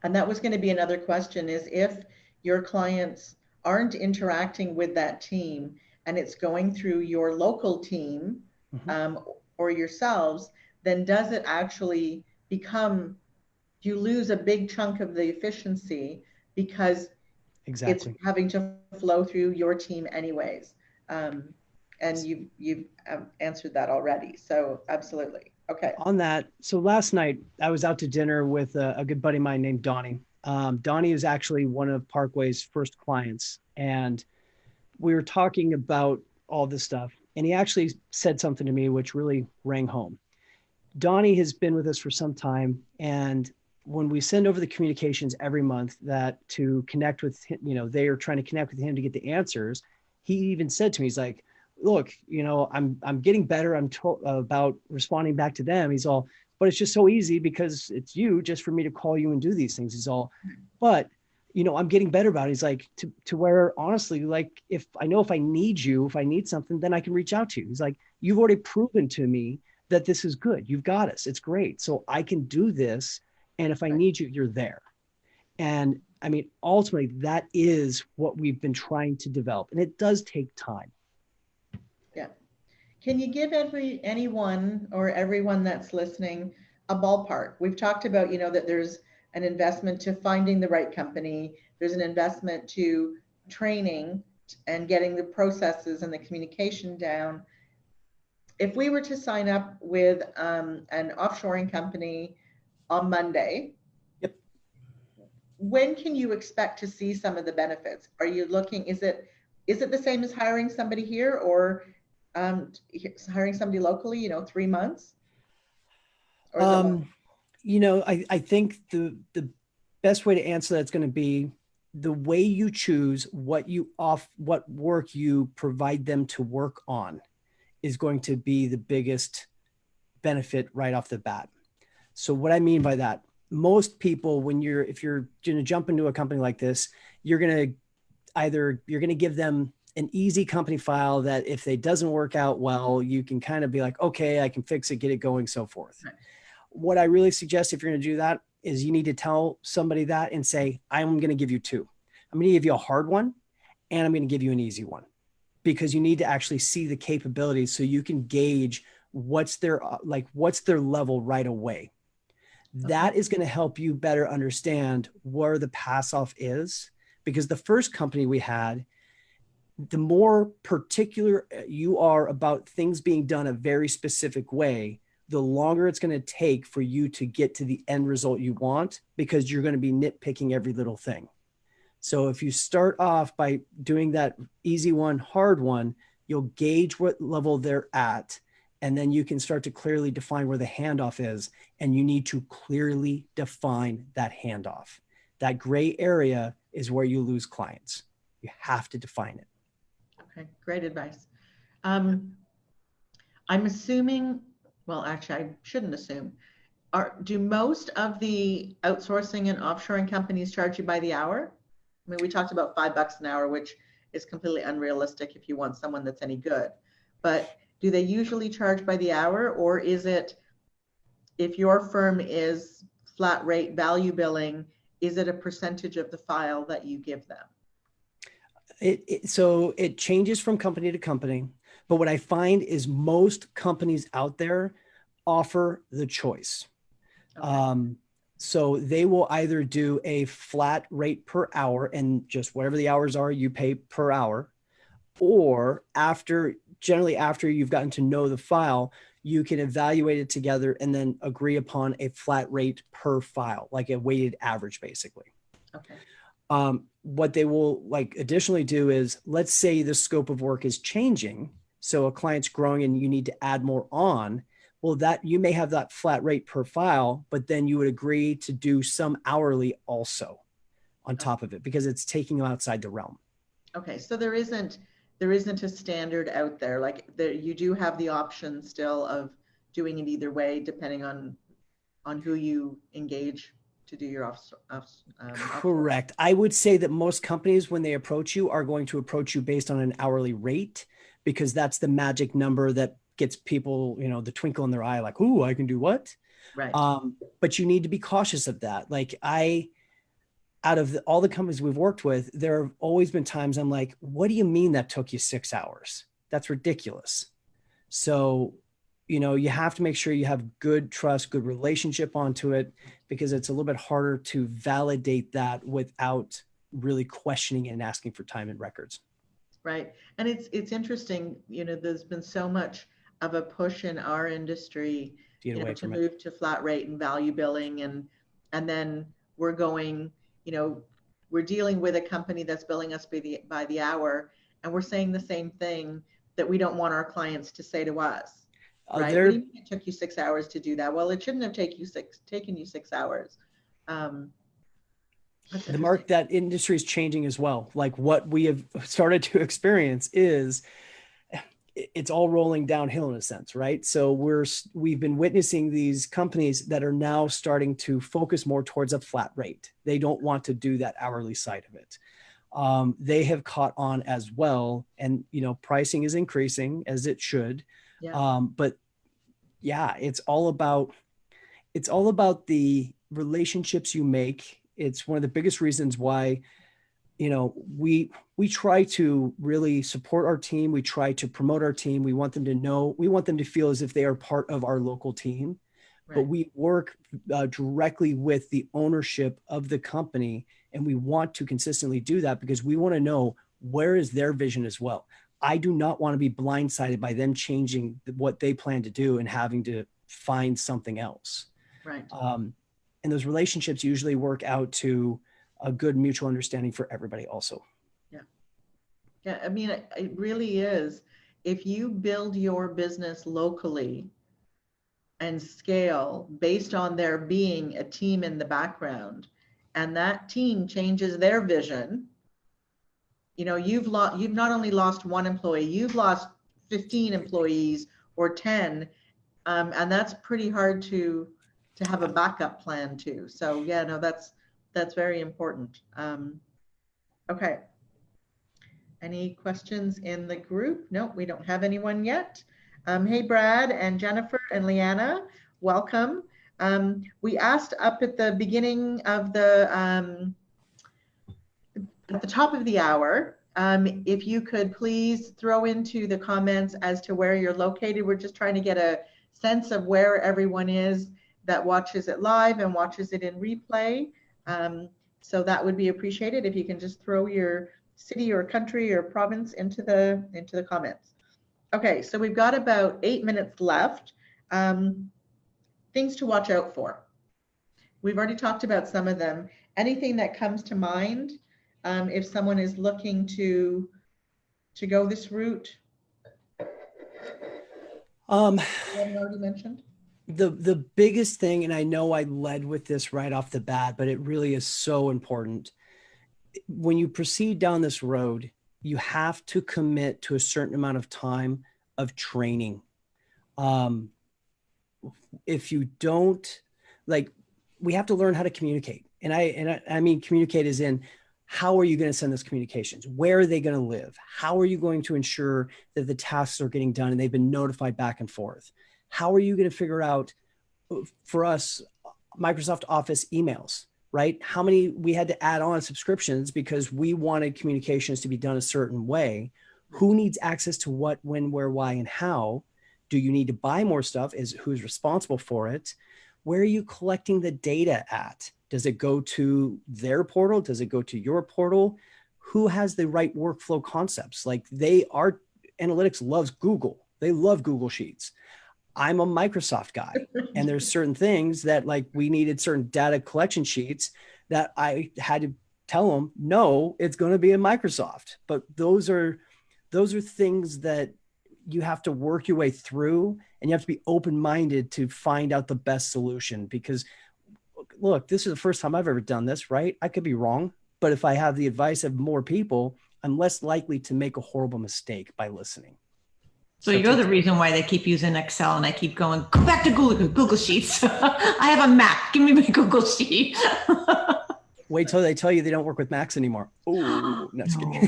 And that was going to be another question, is if your clients aren't interacting with that team and it's going through your local team, or yourselves, then does it actually become, you lose a big chunk of the efficiency because it's having to flow through your team anyways. And you've answered that already. So absolutely. Okay. On that, so last night I was out to dinner with a good buddy of mine named Donnie. Donnie is actually one of Parkway's first clients, and we were talking about all this stuff, and he actually said something to me which really rang home. Donnie has been with us for some time, and when we send over the communications every month that to connect with him, they are trying to connect with him to get the answers. He even said to me, he's like, look, I'm getting better. I'm about responding back to them. He's all, but it's just so easy because it's you, just for me to call you and do these things. He's all, but I'm getting better about it. He's like, to where honestly, like, if I need something, then I can reach out to you. He's like, you've already proven to me that this is good. You've got us. It's great. So I can do this. And if I need you, you're there. And I mean, ultimately, that is what we've been trying to develop. And it does take time. Yeah. Can you give anyone or everyone that's listening a ballpark? We've talked about, that there's an investment to finding the right company. There's an investment to training and getting the processes and the communication down. If we were to sign up with an offshoring company on Monday, yep, when can you expect to see some of the benefits? Are you looking, is it the same as hiring somebody here, or hiring somebody locally, 3 months? Or is it more- You know, I think the best way to answer that is going to be the way you choose what work you provide them to work on is going to be the biggest benefit right off the bat. So what I mean by that, most people, if you're going to jump into a company like this, you're going to give them an easy company file that if it doesn't work out well, you can kind of be like, okay, I can fix it, get it going, so forth. Right. What I really suggest if you're going to do that is you need to tell somebody that and say, I'm going to give you two. I'm going to give you a hard one and I'm going to give you an easy one, because you need to actually see the capabilities so you can gauge what's their level right away. Okay. That is going to help you better understand where the pass off is, because the first company we had, the more particular you are about things being done a very specific way, the longer it's going to take for you to get to the end result you want, because you're going to be nitpicking every little thing. So if you start off by doing that easy one, hard one, you'll gauge what level they're at, and then you can start to clearly define where the handoff is. And you need to clearly define that handoff. That gray area is where you lose clients. You have to define it. Okay, great advice. I'm assuming, well, actually, I shouldn't assume. Do most of the outsourcing and offshoring companies charge you by the hour? I mean, we talked about $5 an hour, which is completely unrealistic if you want someone that's any good. But do they usually charge by the hour, or is it, if your firm is flat rate value billing, is it a percentage of the file that you give them? So it changes from company to company, but what I find is most companies out there offer the choice. Okay. So they will either do a flat rate per hour, and just whatever the hours are, you pay per hour, or generally after you've gotten to know the file, you can evaluate it together and then agree upon a flat rate per file, like a weighted average, basically. Okay. What they will additionally do is, let's say the scope of work is changing. So a client's growing and you need to add more on. Well, that you may have that flat rate per file, but then you would agree to do some hourly also on top of it, because it's taking you outside the realm. Okay. So there isn't a standard out there. You do have the option still of doing it either way, depending on who you engage to do your Correct. I would say that most companies, when they approach you, are going to approach you based on an hourly rate, because that's the magic number that gets people, the twinkle in their eye, like, ooh, I can do what? Right. But you need to be cautious of that. Out of all the companies we've worked with, there have always been times I'm like, what do you mean that took you 6 hours? That's ridiculous. So, you have to make sure you have good trust, good relationship onto it, because it's a little bit harder to validate that without really questioning it and asking for time and records. Right. And it's interesting, there's been so much of a push in our industry to move to flat rate and value billing, and then we're going, we're dealing with a company that's billing us by the hour, and we're saying the same thing that we don't want our clients to say to us. Right? What do you mean it took you 6 hours to do that? Well, it shouldn't have taken you 6 hours. The mark that industry is changing as well. Like what we have started to experience is it's all rolling downhill in a sense, right? So we've been witnessing these companies that are now starting to focus more towards a flat rate. They don't want to do that hourly side of it. They have caught on as well, and pricing is increasing as it should. Yeah. But yeah, it's all about the relationships you make. It's one of the biggest reasons why, we try to really support our team. We try to promote our team. We want them to feel as if they are part of our local team. Right. But we work directly with the ownership of the company, and we want to consistently do that because we want to know where is their vision as well. I do not want to be blindsided by them changing what they plan to do and having to find something else. Right. And those relationships usually work out to a good mutual understanding for everybody also. Yeah. Yeah. I mean, it really is. If you build your business locally, and scale based on there being a team in the background, and that team changes their vision, you know, you've not only lost one employee, you've lost 15 employees or 10, and that's pretty hard to have a backup plan to. So yeah, no, that's very important. Okay. Any questions in the group? Nope, we don't have anyone yet. Hey, Brad and Jennifer and Leanna, welcome. We asked up at the beginning of the, at the top of the hour, if you could please throw into the comments as to where you're located. We're just trying to get a sense of where everyone is that watches it live and watches it in replay. So that would be appreciated if you can just throw your city or country or province into the comments. Okay, so we've got about 8 minutes left. Things to watch out for. We've already talked about some of them. Anything that comes to mind if someone is looking to go this route? You haven't already mentioned? The biggest thing, and I know I led with this right off the bat, but it really is so important. When you proceed down this road, you have to commit to a certain amount of time of training. If you don't, like, we have to learn how to communicate. And I mean, communicate as in, how are you going to send those communications? Where are they going to live? How are you going to ensure that the tasks are getting done and they've been notified back and forth? How are you going to figure out, for us, Microsoft Office emails, right? How many we had to add on subscriptions because we wanted communications to be done a certain way. Who needs access to what, when, where, why, and how? Do you need to buy more stuff? Who's responsible for it? Where are you collecting the data at? Does it go to their portal? Does it go to your portal? Who has the right workflow concepts? Like, analytics loves Google. They love Google Sheets. I'm a Microsoft guy, and there's certain things that, like, we needed certain data collection sheets that I had to tell them, no, it's going to be in Microsoft. But those are things that you have to work your way through, and you have to be open-minded to find out the best solution. Because look, this is the first time I've ever done this, right? I could be wrong, but if I have the advice of more people, I'm less likely to make a horrible mistake by listening. So you're the reason why they keep using Excel, and I keep going, go back to Google Sheets. I have a Mac. Give me my Google Sheet. Wait till they tell you they don't work with Macs anymore. Oh, no, just kidding.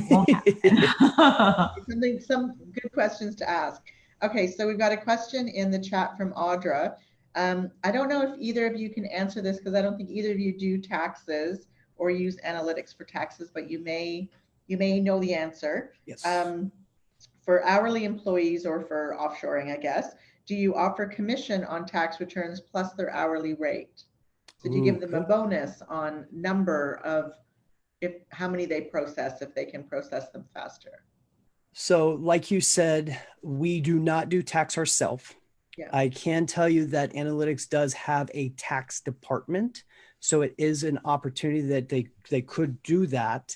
Some good questions to ask. Okay, so we've got a question in the chat from Audra. I don't know if either of you can answer this, because I don't think either of you do taxes or use analytics for taxes, but you may know the answer. Yes. For hourly employees, or for offshoring, I guess, do you offer commission on tax returns plus their hourly rate? So do you give them a bonus on number of how many they process, if they can process them faster? So like you said, we do not do tax ourselves. Yeah. I can tell you that analytics does have a tax department. So it is an opportunity that they could do that.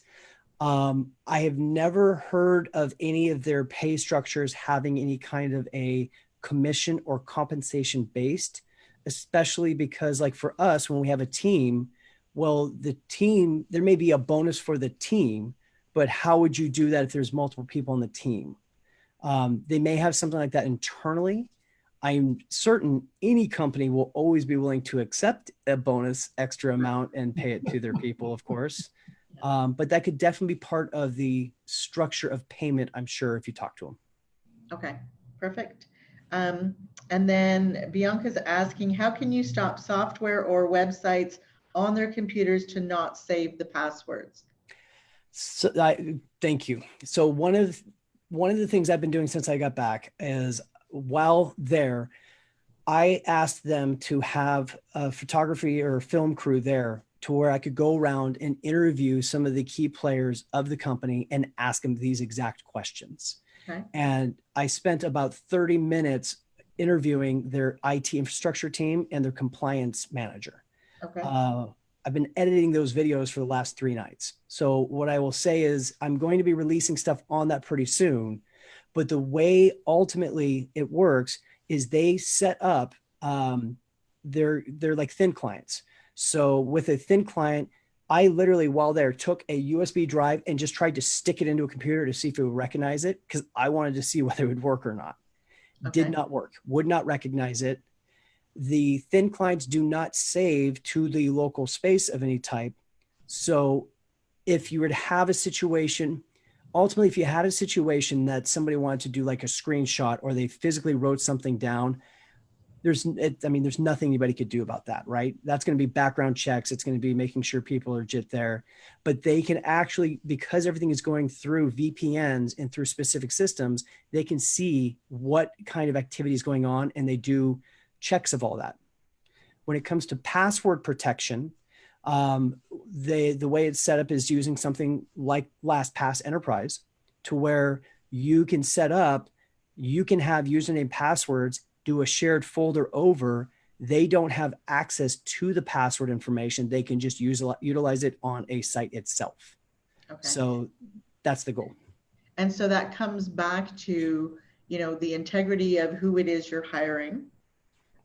I have never heard of any of their pay structures having any kind of a commission or compensation based, especially because, like, for us, when we have a team, well, the team, there may be a bonus for the team, but how would you do that if there's multiple people on the team? They may have something like that internally. I'm certain any company will always be willing to accept a bonus extra amount and pay it to their people, of course. But that could definitely be part of the structure of payment, I'm sure, if you talk to them. Okay, perfect. And then Bianca's asking, how can you stop software or websites on their computers to not save the passwords? So thank you. So one of the things I've been doing since I got back is, while there, I asked them to have a photography or film crew there to where I could go around and interview some of the key players of the company and ask them these exact questions. Okay. And I spent about 30 minutes interviewing their IT infrastructure team and their compliance manager. Okay. I've been editing those videos for the last 3 nights. So what I will say is I'm going to be releasing stuff on that pretty soon. But the way ultimately it works is they set up they're like thin clients. So with a thin client, I literally while there took a USB drive and just tried to stick it into a computer to see if it would recognize it because I wanted to see whether it would work or not. Okay. Did not work, would not recognize it. The thin clients do not save to the local space of any type. So if you were to have a situation, ultimately, if you had a situation that somebody wanted to do like a screenshot or they physically wrote something down, there's nothing anybody could do about that, right? That's going to be background checks. It's going to be making sure people are legit there, but they can actually, because everything is going through VPNs and through specific systems, they can see what kind of activity is going on and they do checks of all that. When it comes to password protection, the way it's set up is using something like LastPass Enterprise to where you can set up, you can have username passwords, do a shared folder over. They don't have access to the password information. They can just utilize it on a site itself. Okay. So that's the goal. And so that comes back to, the integrity of who it is you're hiring.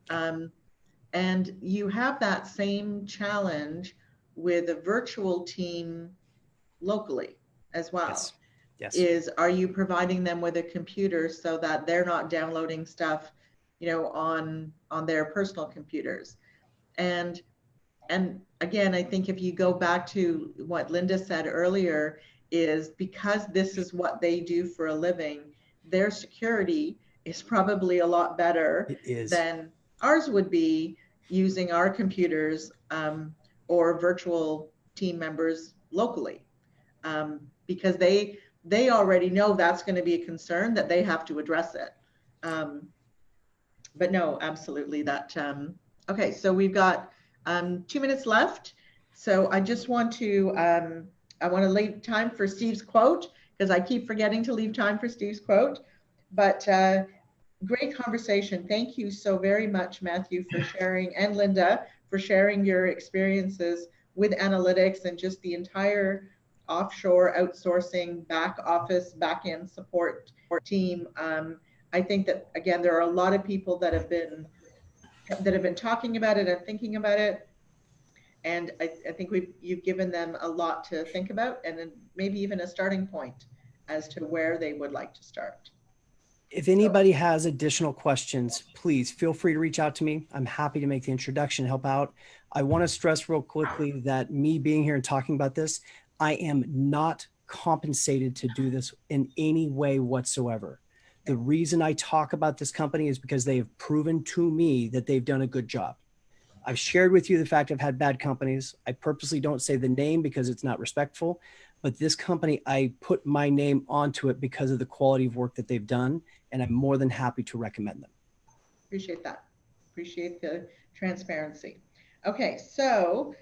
And you have that same challenge with a virtual team locally as well. Yes. Are you providing them with a computer so that they're not downloading stuff, on their personal computers? And again, I think if you go back to what Linda said earlier, is because this is what they do for a living, their security is probably a lot better than ours would be using our computers or virtual team members locally, because they already know that's going to be a concern that they have to address it. But no, absolutely that. Okay, so we've got 2 minutes left. So I just want to, I want to leave time for Steve's quote because I keep forgetting to leave time for Steve's quote. But great conversation. Thank you so very much, Matthew, for sharing, and Linda, for sharing your experiences with analytics and just the entire offshore outsourcing back office, back end support team. I think that, again, there are a lot of people that have been talking about it and thinking about it. And I think you've given them a lot to think about, and then maybe even a starting point as to where they would like to start. If anybody has additional questions, please feel free to reach out to me. I'm happy to make the introduction, help out. I want to stress real quickly that me being here and talking about this, I am not compensated to do this in any way whatsoever. The reason I talk about this company is because they have proven to me that they've done a good job. I've shared with you the fact I've had bad companies. I purposely don't say the name because it's not respectful, but this company, I put my name onto it because of the quality of work that they've done, and I'm more than happy to recommend them. Appreciate that. Appreciate the transparency. Okay, so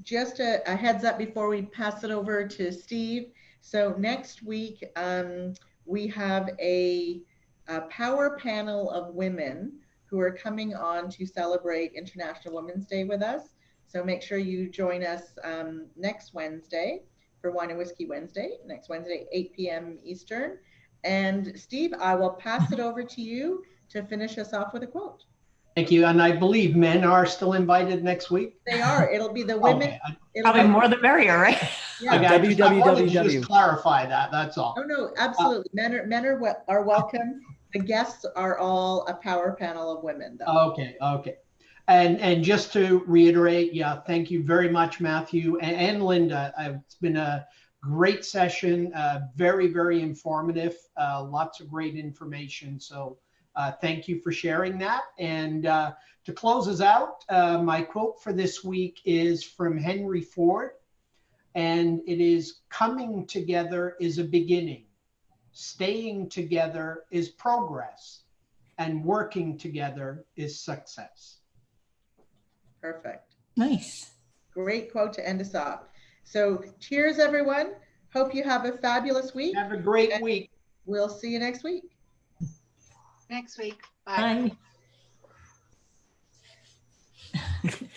just a heads up before we pass it over to Steve. So next week, we have a power panel of women who are coming on to celebrate International Women's Day with us. So make sure you join us next Wednesday for Wine and Whiskey Wednesday, next Wednesday, 8 p.m. Eastern. And Steve, I will pass it over to you to finish us off with a quote. Thank you. And I believe men are still invited next week. They are. It'll be the women. Okay. Probably more the merrier, right? Yeah. Okay, I wanted to just clarify that. That's all. No, absolutely. Men are welcome. The guests are all a power panel of women, though. Okay. And just to reiterate, yeah, thank you very much, Matthew and Linda. It's been a great session, very, very informative, lots of great information. So thank you for sharing that. And to close us out, my quote for this week is from Henry Ford, and it is, "Coming together is a beginning. Staying together is progress, and working together is success." Perfect. Nice. Great quote to end us off. So cheers, everyone. Hope you have a fabulous week. Have a great week. We'll see you next week. Next week. Bye. Bye.